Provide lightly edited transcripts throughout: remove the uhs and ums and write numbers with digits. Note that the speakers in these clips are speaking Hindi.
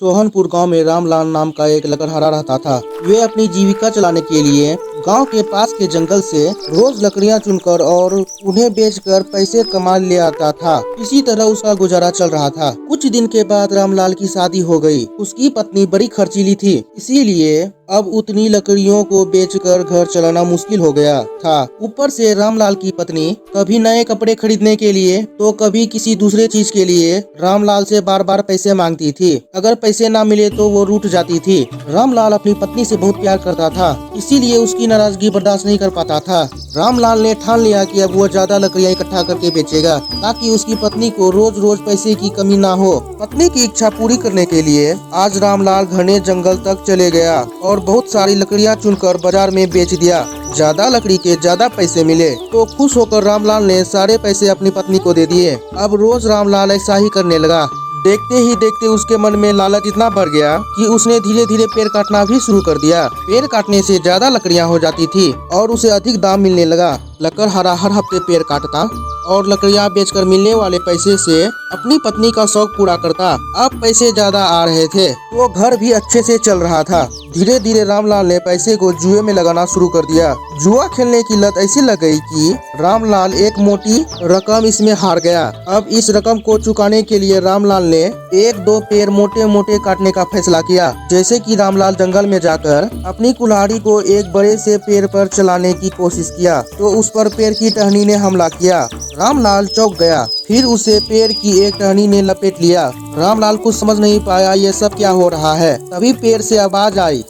सोहनपुर गांव में रामलाल नाम का एक लकड़हारा रहता था। वे अपनी जीविका चलाने के लिए गांव के पास के जंगल से रोज लकड़ियां चुनकर और उन्हें बेचकर पैसे कमा ले आता था। इसी तरह उसका गुजारा चल रहा था। कुछ दिन के बाद रामलाल की शादी हो गई। उसकी पत्नी बड़ी खर्चीली थी, इसीलिए अब उतनी लकड़ियों को बेचकर घर चलाना मुश्किल हो गया था। ऊपर से रामलाल की पत्नी कभी नए कपड़े खरीदने के लिए तो कभी किसी दूसरे चीज के लिए रामलाल से बार बार पैसे मांगती थी। अगर पैसे ना मिले तो वो रूठ जाती थी। रामलाल अपनी पत्नी से बहुत प्यार करता था, इसीलिए उसकी नाराजगी बर्दाश्त नहीं कर पाता था। रामलाल ने ठान लिया कि अब वो ज्यादा लकड़ियां इकट्ठा करके बेचेगा ताकि उसकी पत्नी को रोज रोज पैसे की कमी ना हो। पत्नी की इच्छा पूरी करने के लिए आज रामलाल घने जंगल तक चले गया और बहुत सारी लकड़ियां चुनकर बाजार में बेच दिया। ज्यादा लकड़ी के ज्यादा पैसे मिले तो खुश होकर रामलाल ने सारे पैसे अपनी पत्नी को दे दिए। अब रोज रामलाल ऐसा ही करने लगा। देखते ही देखते उसके मन में लालच इतना बढ़ गया कि उसने धीरे धीरे पेड़ काटना भी शुरू कर दिया। पेड़ काटने से ज्यादा लकड़ियां हो जाती थी और उसे अधिक दाम मिलने लगा। लकड़हारा हर हफ्ते पेड़ काटता और लकड़ियां बेचकर मिलने वाले पैसे से अपनी पत्नी का शौक पूरा करता। अब पैसे ज्यादा आ रहे थे तो घर भी अच्छे से चल रहा था। धीरे धीरे रामलाल ने पैसे को जुए में लगाना शुरू कर दिया। जुआ खेलने की लत ऐसी लग गई कि रामलाल एक मोटी रकम इसमें हार गया। अब इस रकम को चुकाने के लिए रामलाल ने एक दो पेड़ मोटे मोटे काटने का फैसला किया। जैसे कि रामलाल जंगल में जाकर अपनी कुल्हाड़ी को एक बड़े से पेड़ पर चलाने की कोशिश किया तो उस पर पेड़ की टहनी ने हमला किया। रामलाल चौंक गया, फिर उसे पेड़ की एक टहनी ने लपेट लिया। रामलाल कुछ समझ नहीं पाया ये सब क्या हो रहा है। तभी पेड़ से आवाज आई,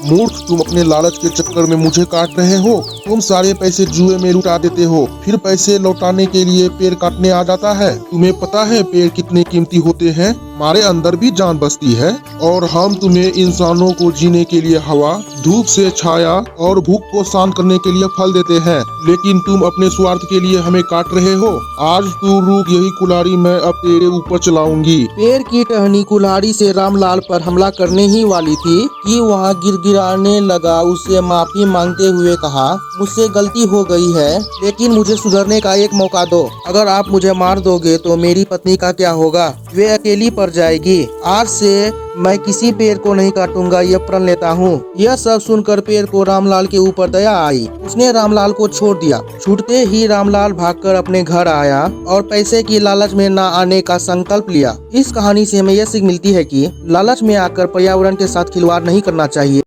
मूर्ख, तुम अपने लालच के चक्कर में मुझे काट रहे हो। तुम सारे पैसे जुए में लुटा देते हो, फिर पैसे लौटाने के लिए पेड़ काटने आ जाता है। तुम्हें पता है पेड़ कितने कीमती होते हैं? हमारे अंदर भी जान बसती है और हम तुम्हें इंसानों को जीने के लिए हवा, धूप से छाया और भूख को शांत करने के लिए फल देते हैं, लेकिन तुम अपने स्वार्थ के लिए हमें काट रहे हो। आज तू रुक, यही कुल्हाड़ी मैं अब तेरे ऊपर चलाऊंगी। पेड़ की टहनी कुल्हाड़ी से रामलाल पर हमला करने ही वाली थी कि वहाँ गिड़गिड़ाने लगा। उससे माफी मांगते हुए कहा, मुझसे गलती हो गई है, लेकिन मुझे सुधरने का एक मौका दो। अगर आप मुझे मार दोगे तो मेरी पत्नी का क्या होगा? वे अकेली पड़ जाएगी। आज से मैं किसी पेड़ को नहीं काटूंगा, ये प्रण लेता हूँ। यह सब सुनकर पेड़ को रामलाल के ऊपर दया आई। उसने रामलाल को छोड़ दिया। छूटते ही रामलाल भागकर अपने घर आया और पैसे की लालच में न आने का संकल्प लिया। इस कहानी से हमें यह सीख मिलती है कि लालच में आकर पर्यावरण के साथ खिलवाड़ नहीं करना चाहिए।